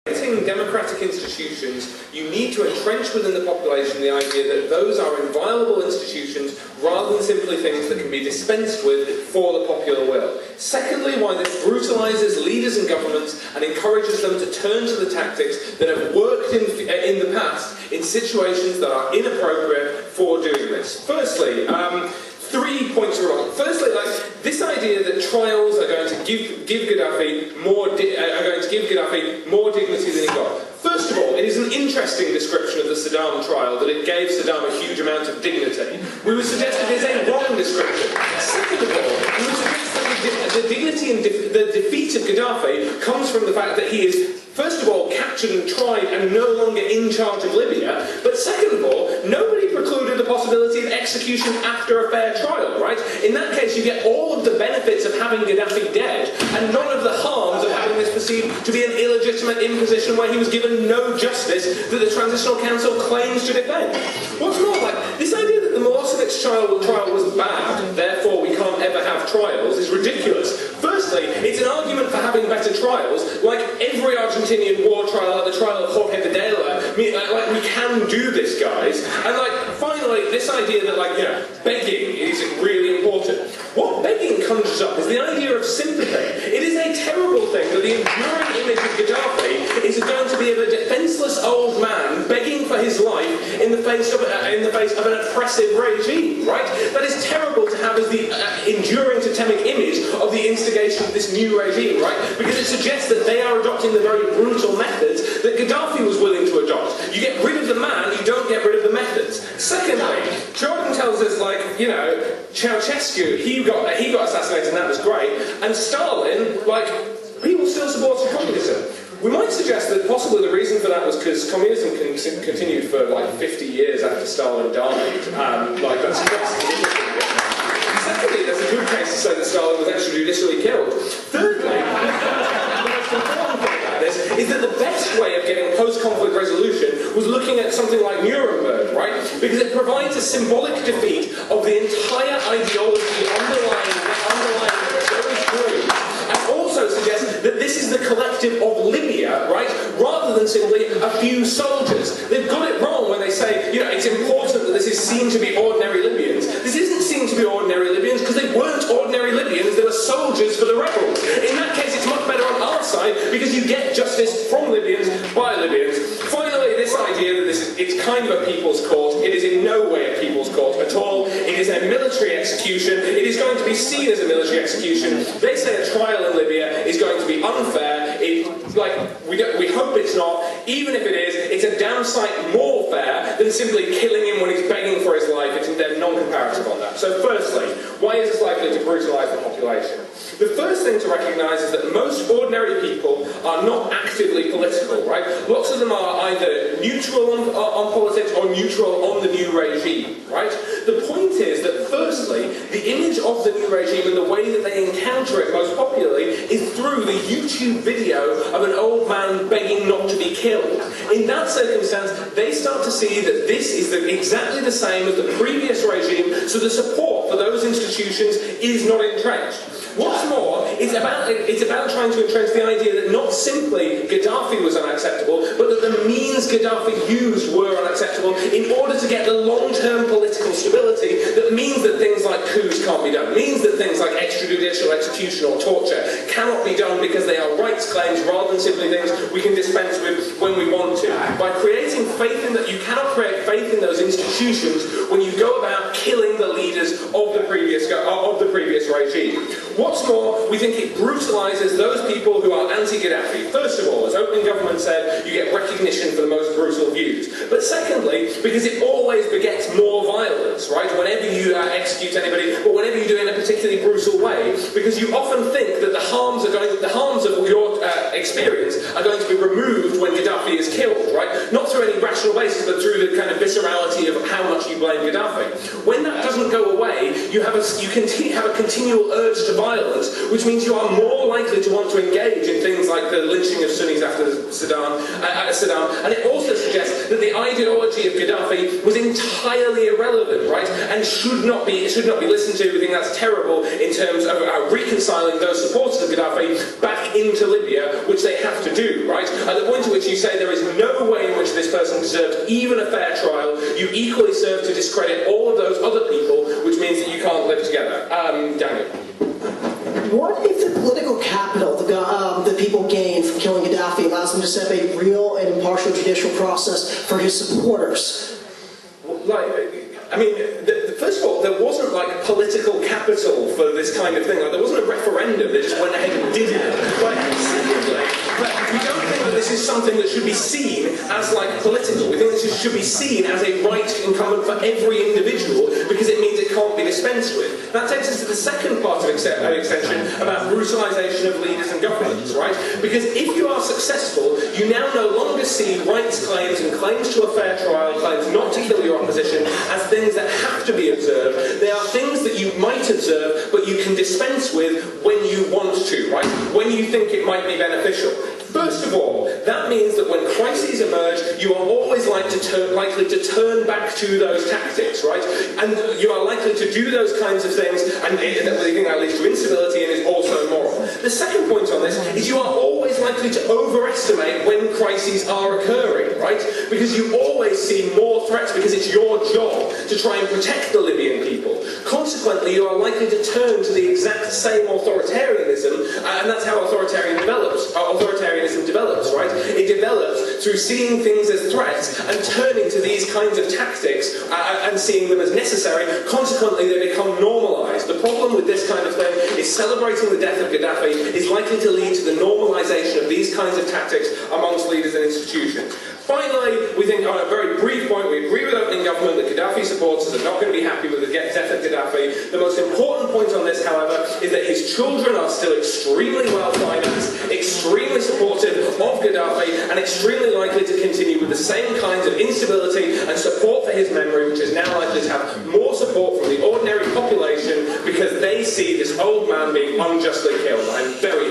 Creating democratic institutions, you need to entrench within the population the idea that those are inviolable institutions rather than simply things that can be dispensed with for the popular will. Secondly, why this brutalises leaders and governments and encourages them to turn to the tactics that have worked in the past in situations that are inappropriate for doing this. Firstly, 3 points are wrong. Firstly, this idea that trials are going to give Gaddafi more dignity than he got. First of all, it is an interesting description of the Saddam trial that it gave Saddam a huge amount of dignity. We would suggest it is a wrong description. Second of all, we would suggest that the dignity and the defeat of Gaddafi comes from the fact that he is, first of all, captured and tried and no longer in charge of Libya, but second of all, nobody precluded the possibility of execution after a fair trial, right? In that case, you get all of the benefits of having Gaddafi dead and none of the harms of having this perceived to be an illegitimate imposition where he was given no justice that the Transitional Council claims to defend. What's more, this idea that the Milosevic trial was bad, therefore we can't ever have trials, is ridiculous. Firstly, it's an argument for having better trials, like every Argentinian war trial, like the trial of Jorge Videla. We can do this, guys. And finally, this idea that begging is really important. What begging conjures up is the idea of sympathy. It is a terrible thing that the enduring image of Gaddafi is going to be of a defenceless old man begging for his life in the face of an oppressive regime, right? That is terrible to have as the enduring totemic image of the instigation of this new regime, right? Because it suggests that they are adopting the very brutal methods that Gaddafi was willing to adopt. You get rid of the man, you don't get rid of the methods. Secondly, Jordan tells us, Ceausescu, he got assassinated and that was great, and Stalin, people still supported communism. We might suggest that possibly the reason for that was because communism continued for 50 years after Stalin died. That's Secondly, there's a good case to say that Stalin was extrajudicially killed. Thirdly, the most important thing about this is that the best way of getting post-conflict resolution was looking at something like Nuremberg, right? Because it provides a symbolic defeat of the entire ideology underlying those groups, and also suggests that this is the collective of Libya, right? Rather than simply a few soldiers. They've got it wrong when they say, it's important that this is seen to be ordinary Libyans. This isn't seen to be ordinary Libyans because they weren't ordinary Libyans, they were soldiers for the rebels. In that case, it's much better on our side because you get justice from Libyans by Libyans. Finally, this idea that it's kind of a people's court. It is in no way a people's court at all. It is a military execution. It is going to be seen as a military execution. They say a trial in Libya is going to be unfair. We hope it's not. Even if it is, it's a damn sight more fair than simply killing him when he's begging for his life. They're non-comparative on that. So firstly, why is this likely to brutalise the population? The first thing to recognise is that most ordinary people are not actively political, right? Lots of them are either neutral on politics or neutral on the new regime, right? The point is that firstly, the image of the new regime and the way that they encounter it most popularly is through the YouTube video of an old man begging not to be killed. In that circumstance, they start to see that this is exactly the same as the previous regime, so the support for those institutions is not entrenched. What's more, it's about trying to entrench the idea that not simply Gaddafi was unacceptable, but that the means Gaddafi used were unacceptable in order to get the long-term political stability that means that things like coups can't be done, means that things like extrajudicial execution or torture cannot be done because they are rights claims rather than simply things we can dispense with when we want to. By creating faith in that, you cannot create faith in those institutions when you go about killing the leaders of the previous regime. What's more, we think it brutalises those people who are anti-Gaddafi. First of all, as opening government said, you get recognition for the most brutal views. But secondly, because it always begets more violence, right? Whenever you execute anybody, or whenever you do it in a particularly brutal way, because you often think that the harms of your experience are going to be removed when Gaddafi is killed, right? Not through any rational basis, but through the kind of viscerality of how much you blame Gaddafi. When that doesn't go away, you have a continual urge to violence, which means you are more likely to want to engage in things like the lynching of Sunnis after Saddam, and it also suggests that the ideology of Gaddafi was entirely irrelevant, right, and should not be listened to. We think that's terrible in terms of reconciling those supporters of Gaddafi back into Libya, which they have to do, right? At the point at which you say there is no way in which this person deserved even a fair trial, you equally serve to discredit all of those other people, which means that you can't live together. Daniel. What if the political capital the people gain from killing Gaddafi allows them to set up a real and impartial judicial process for his supporters? First of all, there wasn't political capital for this kind of thing. There wasn't a referendum. They just went ahead and did it. Secondly, we don't think that this is something that should be seen as political. We think this should be seen as a right incumbent for every individual because it means it can't be dispensed with. That takes us to the second part of extension about brutalisation of leaders and governments, right? Because if you are successful, you now no longer see rights claims and claims to a fair trial, claims not to kill your opposition, as things that have to be observed. They are things that you might observe, but you can dispense with when you want to, right? When you think it might be beneficial. First of all, that means that when crises emerge, you are always likely to turn back to those tactics, right? And you are likely to do those kinds of things, and we think that leads to instability and is also immoral. The second point on this is you are always likely to overestimate when crises are occurring, right? Because you always see more threats because it's your job to try and protect the Libyan people. Consequently, you are likely to turn to the exact same authoritarianism, and that's how authoritarianism develops, right? It develops through seeing things as threats and turning to these kinds of tactics and seeing them as necessary. Consequently, they become normalised. The problem with this kind of thing is celebrating the death of Gaddafi is likely to lead to the normalisation of these kinds of tactics amongst leaders and institutions. Finally, we think on a very brief point, we agree with opening government that Gaddafi supporters are not going to be happy with the death of Gaddafi. The most important point on this, however, is that his children are still extremely well financed, extremely supportive of Gaddafi, and extremely likely to continue with the same kinds of instability and support for his memory, which is now likely to have more support from the ordinary population because they see this old man being unjustly killed. I'm very